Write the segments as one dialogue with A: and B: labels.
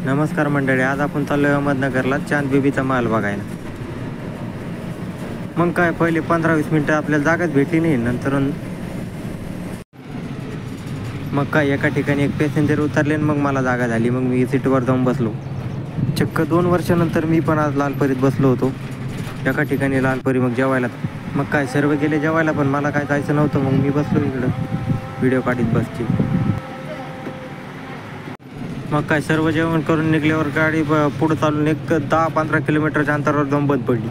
A: नमस्कार मंडळी, आज आपण चाललोय अहमदनगरला चांद बेबीचा माल बघायला. मग काय पहिले 15-20 मिनटं आपल्याला जागाच भेटली नाही. नंतर मग काय एका ठिकाणी एक पॅसेंजर उतरले आणि मग मला जागा झाली. मग मी सीटवर जाऊन बसलो. चक्क 2 वर्षानंतर मी पण आज लालपरीत बसलो होतो एका ठिकाणी लालपरी. मग जेवायला मग काय सर्व गेले जेवायला, पण मला काय जायचं नव्हतं. मग मी बसलो इकडं व्हिडिओ काढीत बसची. मग काय सर्व जेवण करून निघल्यावर गाडी पुढं चालून एक 10-15 किलोमीटरच्या अंतरावर जाऊन बंद पडली.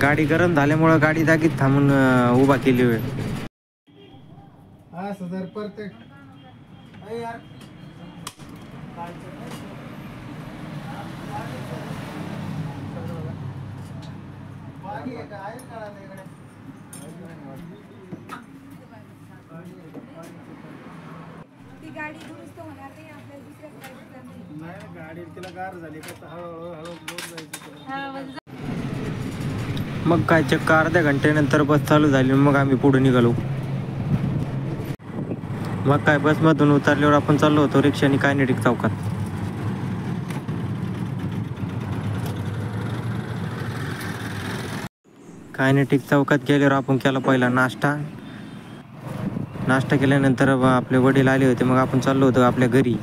A: गाडी गरम झाल्यामुळं गाडी जागीच थांबून उभा केली वेळ.
B: ती गाडी दुरुस्त होणार नाही, आपल्याला दुसऱ्या
C: नाही गाडी तिला गार झाली का हळूहळू लोड जायची.
A: मग काय चक्क अर्ध्या घंट्यानंतर बस चालू झाली. मग आम्ही पुढे निघालो. मग काय बसमधून उतरल्यावर आपण चाललो होतो रिक्षाने कायनेटिक चौकात. कायनेटिक चौकात गेल्यावर आपण केला पहिला नाश्ता केल्यानंतर आपले वडील आले होते. मग आपण चाललो होतो आपल्या घरी.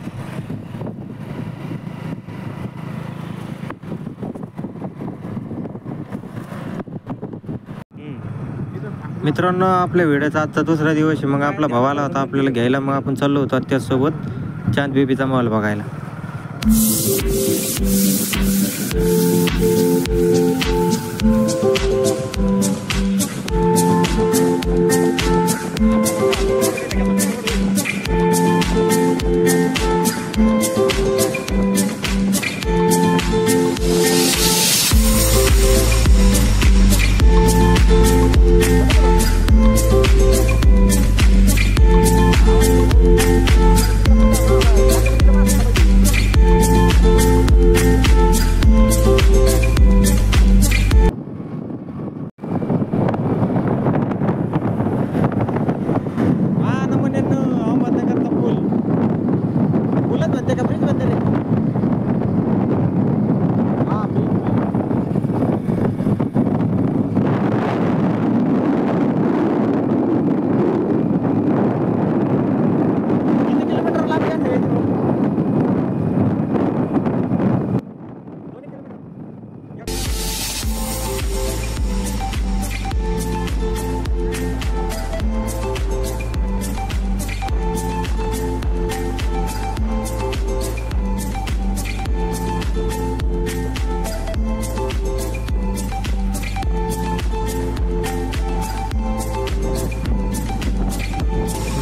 A: मित्रांनो, आपल्या व्हिडिओचा आजचा दुसरा दिवस आहे. मग आपला भाव आला होता आपल्याला घ्यायला. मग आपण चाललो होतो त्याचसोबत चांद बेबीचा मॉल बघायला.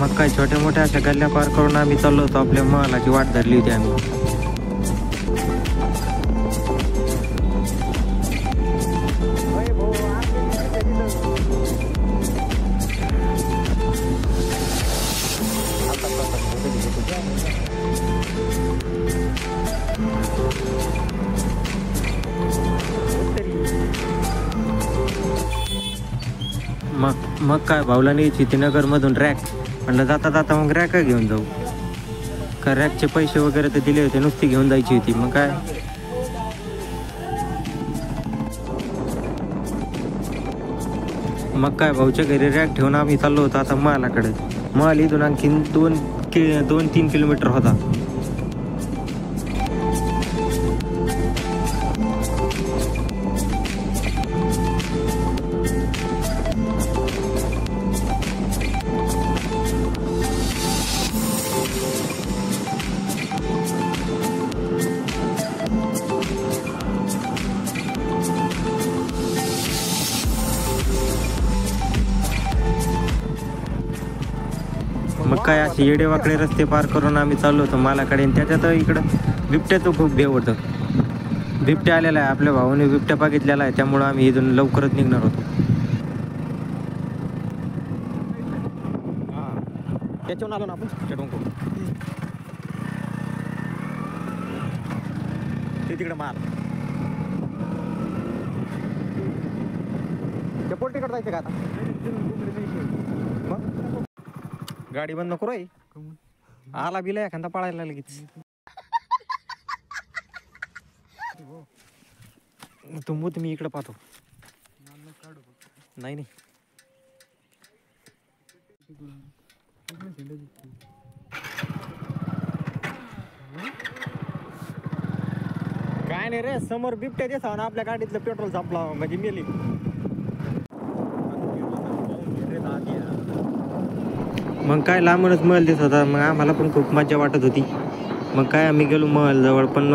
A: मग काय छोट्या मोठ्या अशा गल्ल्या पार करून आम्ही चाललो होतो आपल्या मालाची वाट धरली होती आम्ही. मग काय भाऊला न्यायची ती नगरमधून रॅक. म्हणलं जाता जाता मग रॅक घेऊन जाऊ. का रॅकचे पैसे वगैरे तर दिले होते, नुसती घेऊन जायची होती. मग काय भाऊच्या घरी रॅक ठेवून आम्ही चाललो होतो आता मालाकडे. माल इथून आणखीन 2-3 किलोमीटर होता. मग काय असे येडेवाकडे रस्ते पार करून आम्ही चाललो होतो मालाकडे. त्याच्यात इकडं बिबट्याचं खूप भेव होतं. बिबट्या आलेला आहे, आपल्या भावाने बिबट्या बघितलेला आहे. त्यामुळं आम्ही इथून लवकरच निघणार होतो. त्याच्यावर आलो ना आपण ते तिकडे माल त्या पोल्ट्रीकडे जायचं का आता? मग गाडी बंद नको रे, आला बिला एखादा पळायला लगेच. तू मूत मी इकडं पाहतो.
C: मला काढू फक्त.
A: नाही नाही
C: तिकडून. तिकडून शेंडा दिसतो.
A: काय नाही रे, समोर बिबट्या दिसा ना आपल्या गाडीतलं पेट्रोल संपला म्हणजे मेली. मग काय लांबूनच महल दिसत होता. मग आम्हाला पण खूप मजा वाटत होती. मग काय आम्ही गेलो महल जवळ पण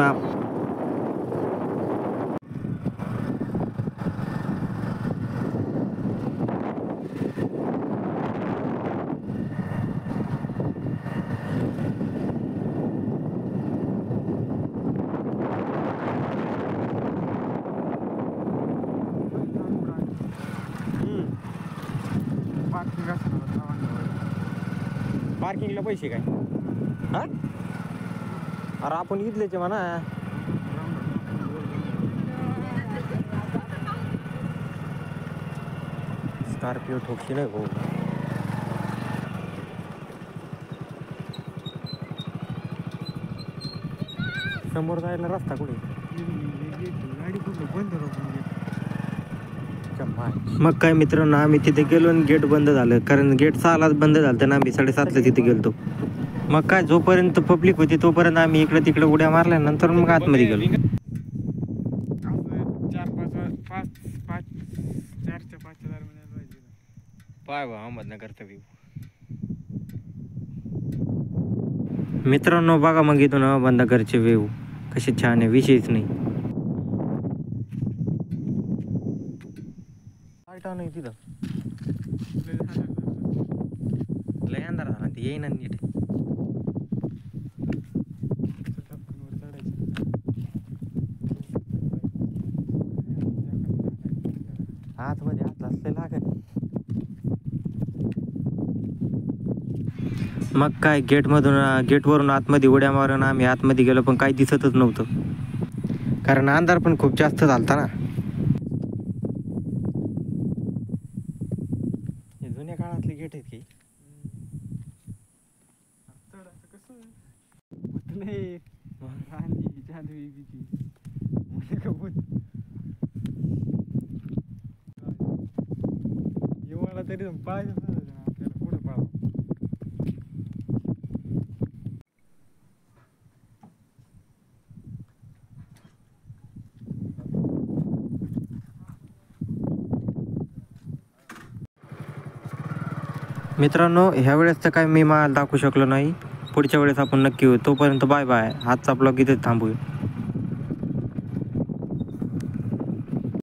C: पार्किंग असणार.
A: पार्किंगला पैसे काय हा? अरे आपण इथलेच आहे म्हणा. स्कॉर्पिओ ठोकशी नाही भाऊ. समोर जायला रस्ता कुठे?
C: गाडी कुठं बंद राहून.
A: मग काय मित्रांनो, आम्ही तिथे गेलो आणि गेट बंद झालं. कारण गेट 6लाच बंद झालं तर आम्ही 7:30ला तिथे गेलो. मग काय जोपर्यंत पब्लिक होती तोपर्यंत आम्ही इकडे तिकडे उड्या मारल्या. नंतर मग आतमध्ये गेलो.
C: 4-5च्या दरम्यान पाहिजे.
A: पाय बा अहमदनगरचा व्ह्यू. मित्रांनो बघा मग इथून अहमदनगरचे व्ह्यू कसे छान आहे, विषयच नाही. नाही तिथं लय अंधार झाला ते येईना नीट. आतमध्ये आतला असले लागेल. मग काय गेटवरून आतमध्ये उड्या मारून आम्ही आतमध्ये गेलो पण काही दिसतच नव्हतं. कारण अंधार पण खूप जास्त झालता ना. हे जुन्या काळातले गेट आहेत की
C: तरी पाहायचं आपल्याला पुढे पाहावं.
A: मित्रांनो ह्या वेळेस तर काय मी माल दाखवू शकलो नाही. पुढच्या वेळेस आपण नक्की होऊ. तोपर्यंत बाय बाय. आजचा ब्लॉग इथेच थांबूया.